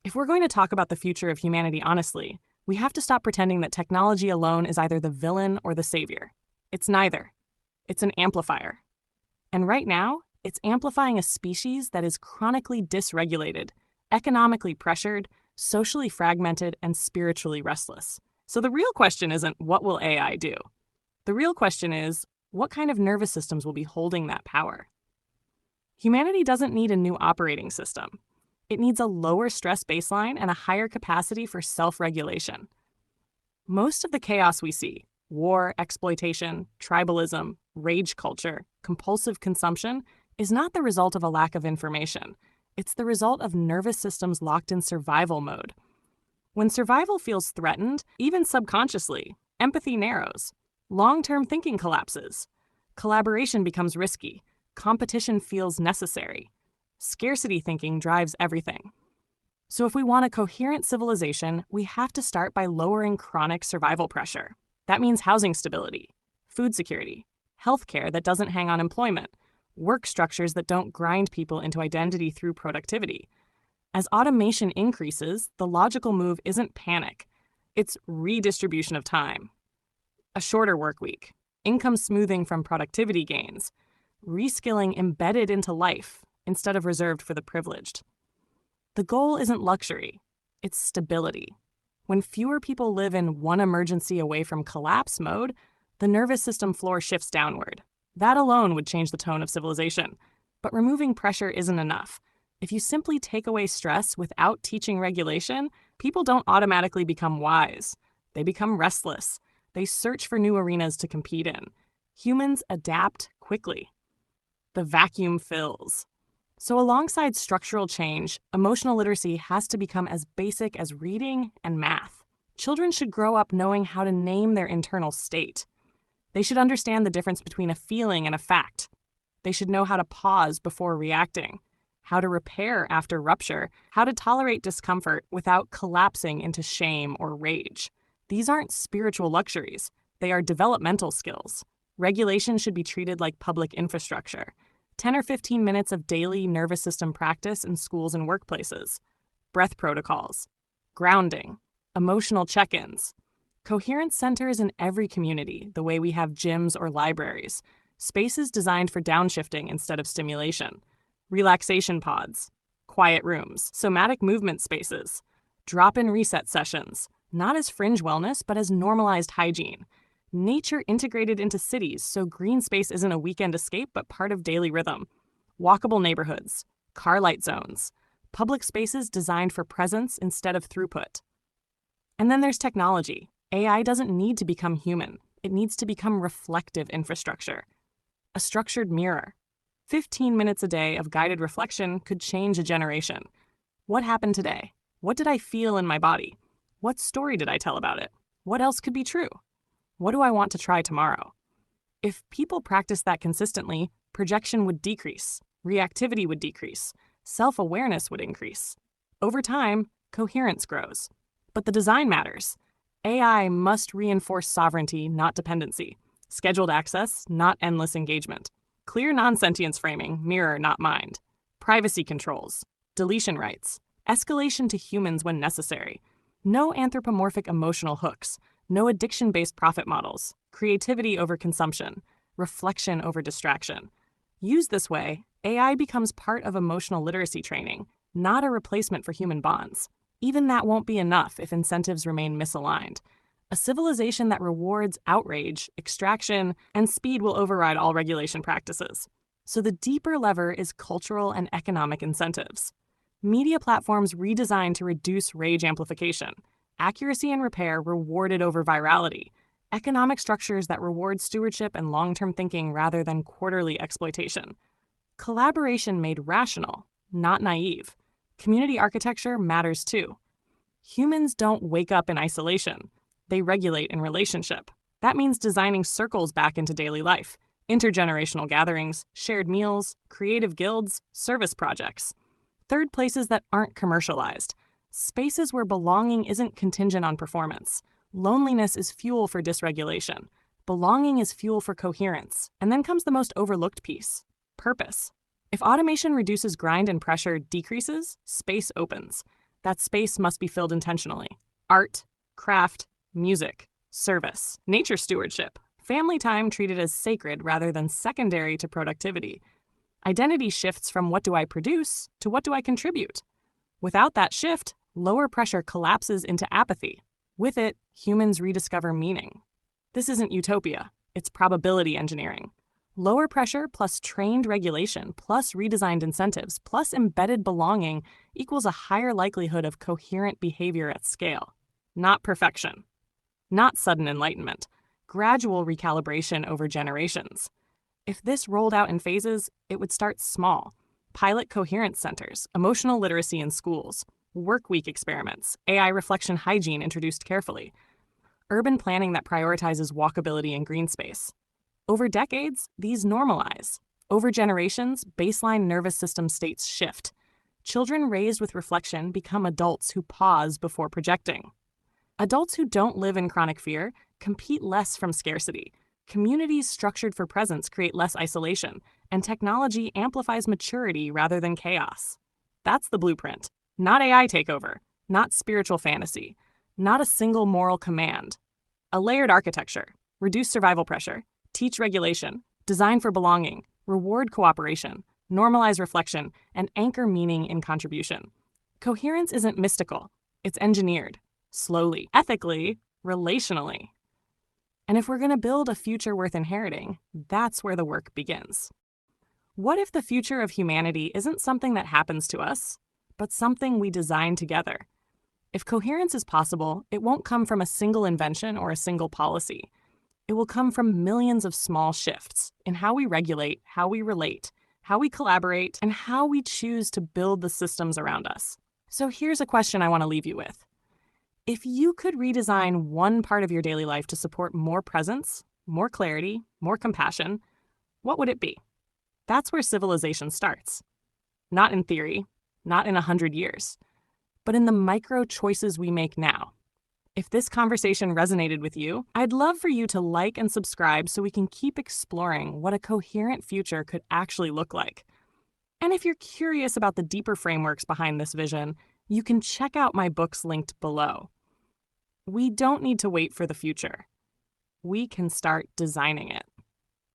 If we're going to talk about the future of humanity honestly, we have to stop pretending that technology alone is either the villain or the savior. It's neither. It's an amplifier. And right now, it's amplifying a species that is chronically dysregulated, economically pressured, socially fragmented, and spiritually restless. So the real question isn't what will AI do? The real question is what kind of nervous systems will be holding that power? Humanity doesn't need a new operating system. It needs a lower stress baseline and a higher capacity for self-regulation. Most of the chaos we see, war, exploitation, tribalism, rage culture, compulsive consumption, is not the result of a lack of information. It's the result of nervous systems locked in survival mode. When survival feels threatened, even subconsciously, empathy narrows. Long-term thinking collapses. Collaboration becomes risky. Competition feels necessary. Scarcity thinking drives everything. So if we want a coherent civilization, we have to start by lowering chronic survival pressure. That means housing stability, food security, healthcare that doesn't hang on employment, work structures that don't grind people into identity through productivity. As automation increases, the logical move isn't panic. It's redistribution of time. A shorter work week, income smoothing from productivity gains, reskilling embedded into life instead of reserved for the privileged. The goal isn't luxury, it's stability. When fewer people live in one emergency away from collapse mode, the nervous system floor shifts downward. That alone would change the tone of civilization. But removing pressure isn't enough. If you simply take away stress without teaching regulation, people don't automatically become wise. They become restless. They search for new arenas to compete in. Humans adapt quickly. The vacuum fills. So alongside structural change, emotional literacy has to become as basic as reading and math. Children should grow up knowing how to name their internal state. They should understand the difference between a feeling and a fact. They should know how to pause before reacting, how to repair after rupture, how to tolerate discomfort without collapsing into shame or rage. These aren't spiritual luxuries. They are developmental skills. Regulation should be treated like public infrastructure. 10 or 15 minutes of daily nervous system practice in schools and workplaces. Breath protocols. Grounding. Emotional check-ins. Coherence centers in every community, the way we have gyms or libraries. Spaces designed for downshifting instead of stimulation. Relaxation pods. Quiet rooms. Somatic movement spaces. Drop-in reset sessions. Not as fringe wellness, but as normalized hygiene. Nature integrated into cities, so green space isn't a weekend escape, but part of daily rhythm. Walkable neighborhoods, car light zones, public spaces designed for presence instead of throughput. And then there's technology. AI doesn't need to become human. It needs to become reflective infrastructure. A structured mirror. 15 minutes a day of guided reflection could change a generation. What happened today? What did I feel in my body? What story did I tell about it? What else could be true? What do I want to try tomorrow? If people practice that consistently, projection would decrease, reactivity would decrease, self-awareness would increase. Over time, coherence grows. But the design matters. AI must reinforce sovereignty, not dependency. Scheduled access, not endless engagement. Clear non-sentience framing, mirror, not mind. Privacy controls, deletion rights, escalation to humans when necessary. No anthropomorphic emotional hooks. No addiction-based profit models, creativity over consumption, reflection over distraction. Used this way, AI becomes part of emotional literacy training, not a replacement for human bonds. Even that won't be enough if incentives remain misaligned. A civilization that rewards outrage, extraction, and speed will override all regulation practices. So the deeper lever is cultural and economic incentives. Media platforms redesigned to reduce rage amplification. Accuracy and repair rewarded over virality. Economic structures that reward stewardship and long-term thinking rather than quarterly exploitation. Collaboration made rational, not naive. Community architecture matters too. Humans don't wake up in isolation. They regulate in relationship. That means designing circles back into daily life. Intergenerational gatherings, shared meals, creative guilds, service projects. Third, places that aren't commercialized. Spaces where belonging isn't contingent on performance. Loneliness is fuel for dysregulation. Belonging is fuel for coherence. And then comes the most overlooked piece: purpose. If automation reduces grind and pressure decreases, space opens. That space must be filled intentionally. Art, craft, music, service, nature stewardship, family time treated as sacred rather than secondary to productivity. Identity shifts from what do I produce to what do I contribute. Without that shift, lower pressure collapses into apathy. With it, humans rediscover meaning. This isn't utopia, it's probability engineering. Lower pressure plus trained regulation plus redesigned incentives plus embedded belonging equals a higher likelihood of coherent behavior at scale. Not perfection. Not sudden enlightenment. Gradual recalibration over generations. If this rolled out in phases, it would start small. Pilot coherence centers, emotional literacy in schools, work week experiments, AI reflection hygiene introduced carefully, urban planning that prioritizes walkability and green space. Over decades, these normalize. Over generations, baseline nervous system states shift. Children raised with reflection become adults who pause before projecting. Adults who don't live in chronic fear compete less from scarcity. Communities structured for presence create less isolation, and technology amplifies maturity rather than chaos. That's the blueprint. Not AI takeover, not spiritual fantasy, not a single moral command. A layered architecture, reduce survival pressure, teach regulation, design for belonging, reward cooperation, normalize reflection, and anchor meaning in contribution. Coherence isn't mystical, it's engineered, slowly, ethically, relationally. And if we're going to build a future worth inheriting, that's where the work begins. What if the future of humanity isn't something that happens to us, but something we design together? If coherence is possible, it won't come from a single invention or a single policy. It will come from millions of small shifts in how we regulate, how we relate, how we collaborate, and how we choose to build the systems around us. So here's a question I want to leave you with. If you could redesign one part of your daily life to support more presence, more clarity, more compassion, what would it be? That's where civilization starts. Not in theory, not in 100 years, but in the micro choices we make now. If this conversation resonated with you, I'd love for you to like and subscribe so we can keep exploring what a coherent future could actually look like. And if you're curious about the deeper frameworks behind this vision, you can check out my books linked below. We don't need to wait for the future. We can start designing it.